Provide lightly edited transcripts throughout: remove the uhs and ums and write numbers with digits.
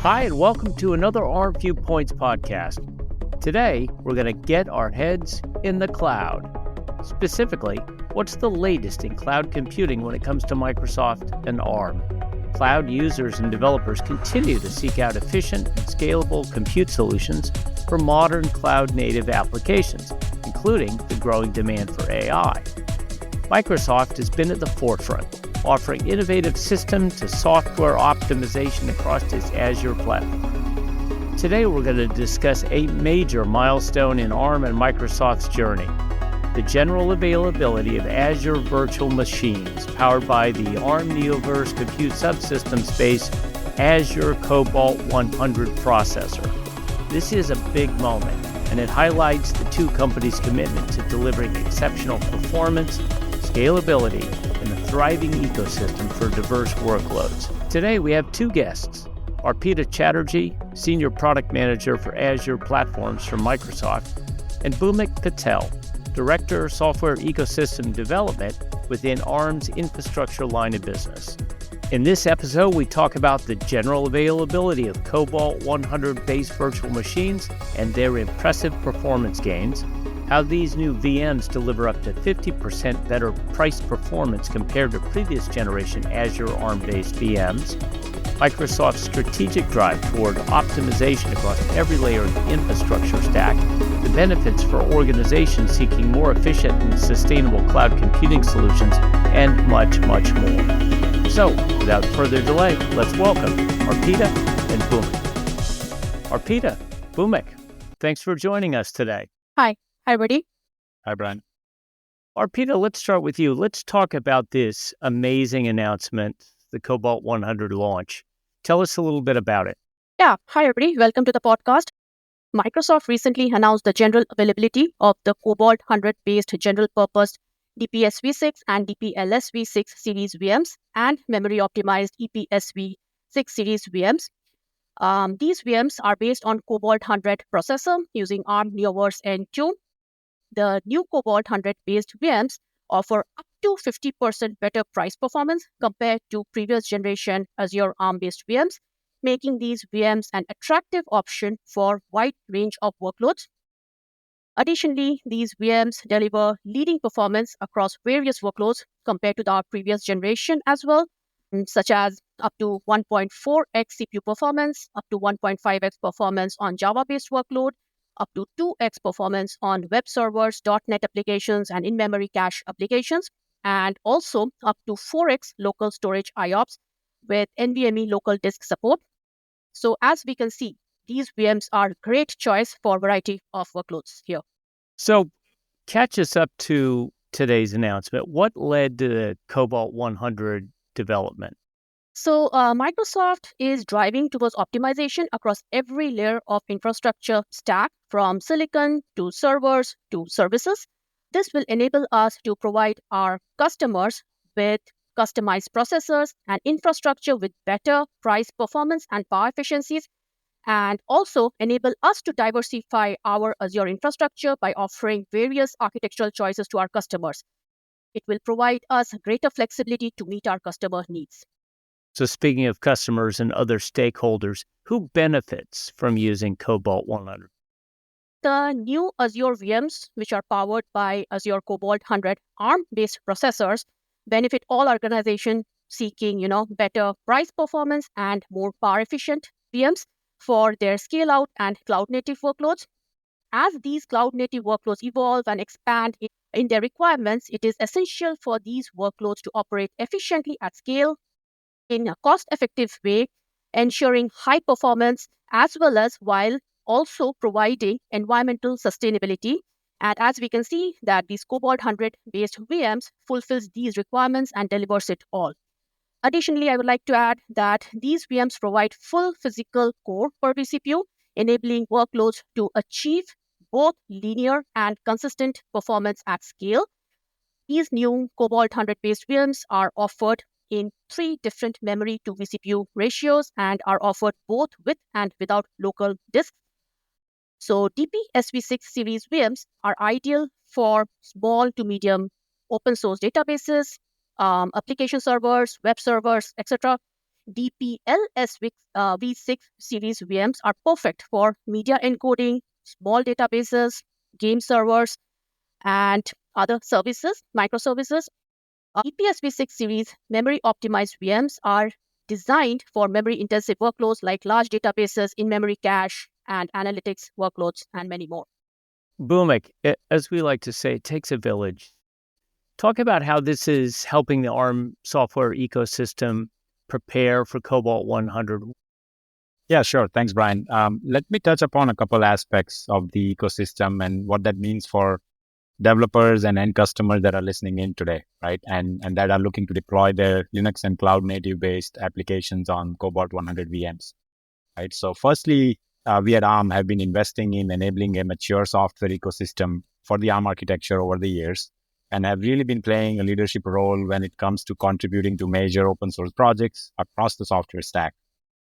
Hi, and welcome to another Arm Viewpoints podcast. Today, we're going to get our heads in the cloud. Specifically, what's the latest in cloud computing when it comes to Microsoft and Arm? Cloud users and developers continue to seek out efficient and scalable compute solutions for modern cloud-native applications, including the growing demand for AI. Microsoft has been at the forefront, offering innovative system-to-software optimization across its Azure platform. Today, we're going to discuss a major milestone in Arm and Microsoft's journey: the general availability of Azure Virtual Machines, powered by the Arm Neoverse compute subsystems-based Azure Cobalt 100 processor. This is a big moment, and it highlights the two companies' commitment to delivering exceptional performance, scalability, and a thriving ecosystem for diverse workloads. Today, we have two guests: Arpita Chatterjee, Senior Product Manager for Azure Platforms for Microsoft, and Bhumik Patel, Director of Software Ecosystem Development within Arm's infrastructure line of business. In this episode, we talk about the general availability of Cobalt 100-based virtual machines and their impressive performance gains, how these new VMs deliver up to 50% better price performance compared to previous generation Azure Arm-based VMs, Microsoft's strategic drive toward optimization across every layer of the infrastructure stack, the benefits for organizations seeking more efficient and sustainable cloud computing solutions, and much, much more. So, without further delay, let's welcome Arpita and Bhumik. Arpita, Bhumik, thanks for joining us today. Hi, everybody. Hi, Brian. Arpita, let's start with you. Let's talk about this amazing announcement, the Cobalt 100 launch. Tell us a little bit about it. Yeah, hi, everybody. Welcome to the podcast. Microsoft recently announced the general availability of the Cobalt 100-based general-purpose DPS v6 and DPLS v6 series VMs and memory-optimized EPSv6 series VMs. These VMs are based on Cobalt 100 processor using Arm Neoverse N2. The new Cobalt 100-based VMs offer up to 50% better price performance compared to previous generation Azure Arm-based VMs, making these VMs an attractive option for a wide range of workloads. Additionally, these VMs deliver leading performance across various workloads compared to the previous generation as well, such as up to 1.4x CPU performance, up to 1.5x performance on Java-based workload, up to 2x performance on web servers, .NET applications, and in-memory cache applications, and also up to 4x local storage IOPS with NVMe local disk support. So as we can see, these VMs are a great choice for a variety of workloads here. So catch us up to today's announcement. What led to the Cobalt 100 development? So Microsoft is driving towards optimization across every layer of infrastructure stack, from silicon to servers to services. This will enable us to provide our customers with customized processors and infrastructure with better price performance and power efficiencies, and also enable us to diversify our Azure infrastructure by offering various architectural choices to our customers. It will provide us greater flexibility to meet our customer needs. So speaking of customers and other stakeholders, who benefits from using Cobalt 100? The new Azure VMs, which are powered by Azure Cobalt 100 ARM-based processors, benefit all organizations seeking, better price performance and more power-efficient VMs for their scale-out and cloud-native workloads. As these cloud-native workloads evolve and expand in their requirements, it is essential for these workloads to operate efficiently at scale in a cost-effective way, ensuring high performance as well as while also providing environmental sustainability. And as we can see that these Cobalt 100-based VMs fulfills these requirements and delivers it all. Additionally, I would like to add that these VMs provide full physical core per vCPU, enabling workloads to achieve both linear and consistent performance at scale. These new Cobalt 100-based VMs are offered in 3 different memory to vCPU ratios and are offered both with and without local disks. So DPSv6 series VMs are ideal for small to medium open source databases, application servers, web servers, etc. DPLS V6 series VMs are perfect for media encoding, small databases, game servers, and other services, microservices. EPS V6 series memory optimized VMs are designed for memory intensive workloads like large databases, in memory cache, and analytics workloads, and many more. Bhumik, as we like to say, it takes a village. Talk about how this is helping the ARM software ecosystem prepare for Cobalt 100. Yeah, sure. Thanks, Brian. Let me touch upon a couple aspects of the ecosystem and what that means for developers and end customers that are listening in today, right? And that are looking to deploy their Linux and cloud native based applications on Cobalt 100 VMs, right? So firstly, we at ARM have been investing in enabling a mature software ecosystem for the ARM architecture over the years and have really been playing a leadership role when it comes to contributing to major open source projects across the software stack,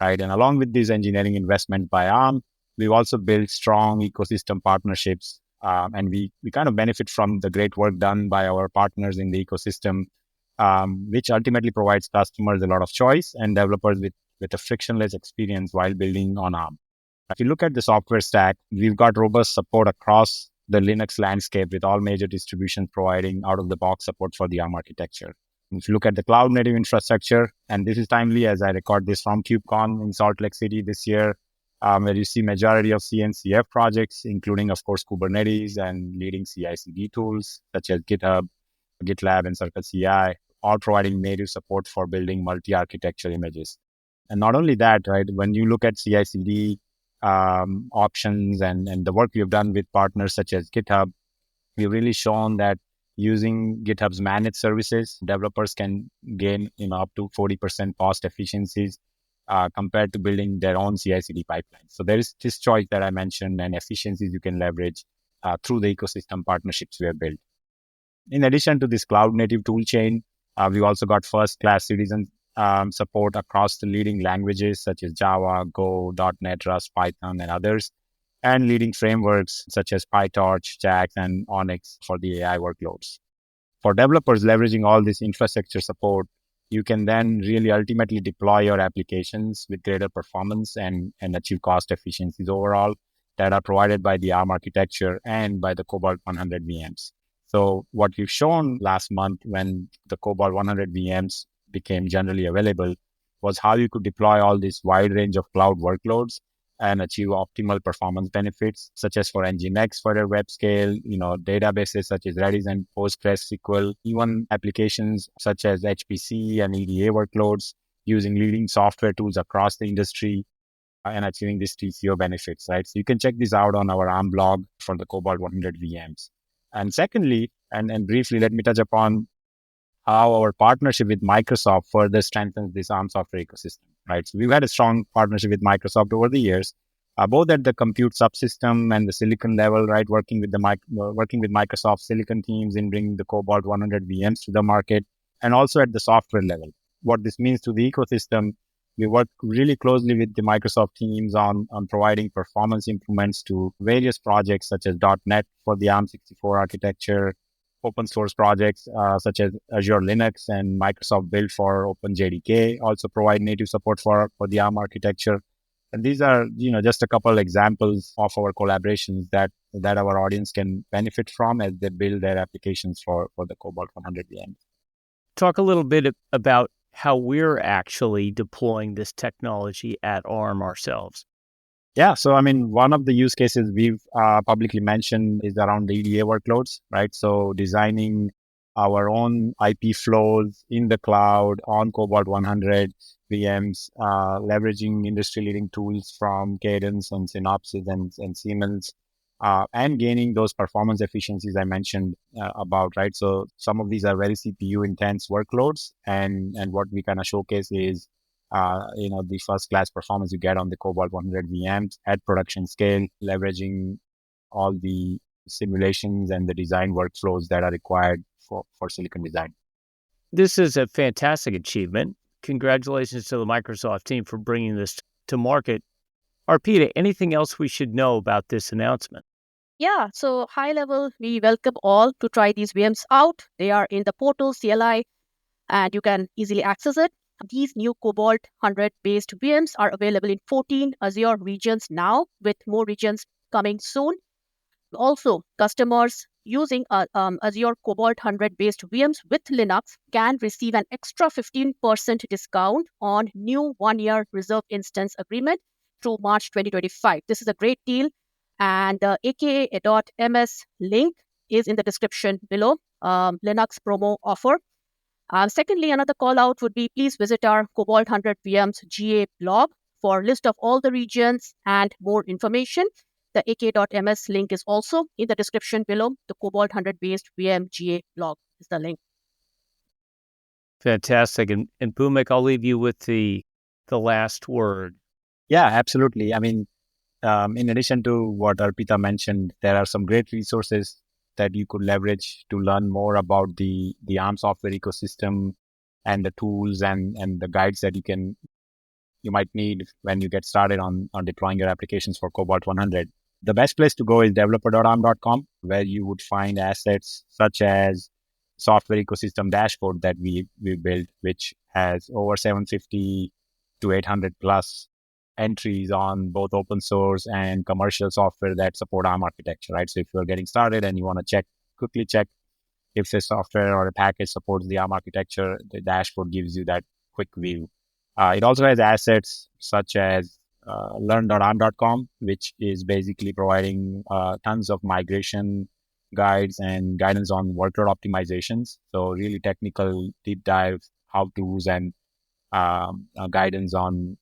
right? And along with these engineering investments by ARM, we've also built strong ecosystem partnerships, and we kind of benefit from the great work done by our partners in the ecosystem, which ultimately provides customers a lot of choice and developers with a frictionless experience while building on ARM. If you look at the software stack, we've got robust support across the Linux landscape with all major distributions providing out-of-the-box support for the ARM architecture. If you look at the cloud native infrastructure, and this is timely as I record this from KubeCon in Salt Lake City this year, where you see majority of CNCF projects, including, of course, Kubernetes and leading CI/CD tools such as GitHub, GitLab, and Circle CI, all providing native support for building multi-architecture images. And not only that, right, when you look at CI/CD options and the work we've done with partners such as GitHub, we've really shown that using GitHub's managed services, developers can gain up to 40% cost efficiencies compared to building their own CI/CD pipeline. So there is this choice that I mentioned and efficiencies you can leverage through the ecosystem partnerships we have built. In addition to this cloud native tool chain, we've also got first-class citizen support across the leading languages such as Java, Go, .NET, Rust, Python, and others, and leading frameworks such as PyTorch, JAX, and Onyx for the AI workloads. For developers leveraging all this infrastructure support, you can then really ultimately deploy your applications with greater performance and achieve cost efficiencies overall that are provided by the ARM architecture and by the Cobalt 100 VMs. So what we've shown last month when the Cobalt 100 VMs became generally available was how you could deploy all this wide range of cloud workloads and achieve optimal performance benefits, such as for Nginx for their web scale, databases such as Redis and PostgreSQL, even applications such as HPC and EDA workloads using leading software tools across the industry and achieving these TCO benefits, right? So you can check this out on our ARM blog for the Cobalt 100 VMs. And secondly, and briefly, let me touch upon how our partnership with Microsoft further strengthens this ARM software ecosystem, right? So we've had a strong partnership with Microsoft over the years, both at the compute subsystem and the silicon level, right? Working with Microsoft silicon teams in bringing the Cobalt 100 VMs to the market, and also at the software level. What this means to the ecosystem, we work really closely with the Microsoft teams on providing performance improvements to various projects such as .NET for the ARM64 architecture, open source projects such as Azure Linux and Microsoft Build for OpenJDK also provide native support for the ARM architecture. And these are, just a couple examples of our collaborations that our audience can benefit from as they build their applications for the Cobalt 100 VM. Talk a little bit about how we're actually deploying this technology at ARM ourselves. Yeah, so one of the use cases we've publicly mentioned is around the EDA workloads, right? So designing our own IP flows in the cloud on Cobalt 100 VMs, leveraging industry-leading tools from Cadence and Synopsys and Siemens, and gaining those performance efficiencies I mentioned about, right? So some of these are very CPU-intense workloads, and what we kind of showcase is the first-class performance you get on the Cobalt 100 VMs at production scale, leveraging all the simulations and the design workflows that are required for silicon design. This is a fantastic achievement. Congratulations to the Microsoft team for bringing this to market. Arpita, anything else we should know about this announcement? Yeah, so high level, we welcome all to try these VMs out. They are in the portal CLI and you can easily access it. These new Cobalt 100 based VMs are available in 14 Azure regions now, with more regions coming soon. Also, customers using Azure Cobalt 100 based VMs with Linux can receive an extra 15% discount on new 1-year reserve instance agreement through March 2025. This is a great deal, and the aka.ms link is in the description below. Linux promo offer. Secondly, another call out would be please visit our Cobalt 100 VMs GA blog for list of all the regions and more information. The ak.ms link is also in the description below. The Cobalt 100 based VM GA blog is the link. Fantastic. And Bhumik, I'll leave you with the last word. Yeah, absolutely. I mean, in addition to what Arpita mentioned, there are some great resources that you could leverage to learn more about the ARM software ecosystem and the tools and the guides that you might need when you get started on deploying your applications for Cobalt 100. The best place to go is developer.arm.com, where you would find assets such as software ecosystem dashboard that we built, which has over 750 to 800 plus entries on both open source and commercial software that support ARM architecture, right? So if you're getting started and you want to quickly check if the software or a package supports the ARM architecture, the dashboard gives you that quick view. It also has assets such as learn.arm.com, which is basically providing tons of migration guides and guidance on workload optimizations. So really technical deep dive how-tos and guidance on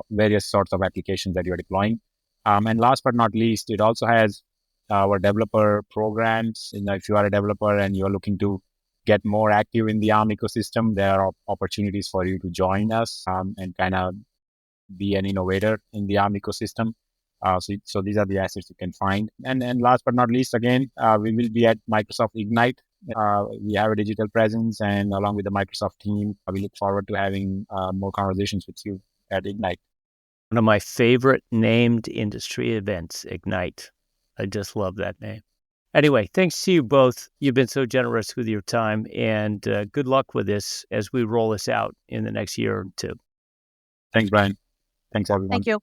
various sorts of applications that you're deploying. And last but not least, it also has our developer programs. If you are a developer and you're looking to get more active in the ARM ecosystem, there are opportunities for you to join us and kind of be an innovator in the ARM ecosystem. So these are the assets you can find. And last but not least, again, we will be at Microsoft Ignite. We have a digital presence, and along with the Microsoft team, we look forward to having more conversations with you at Ignite. One of my favorite named industry events, Ignite. I just love that name. Anyway, thanks to you both. You've been so generous with your time, and good luck with this as we roll this out in the next year or two. Thanks, Brian. Thanks, everyone. Thank you.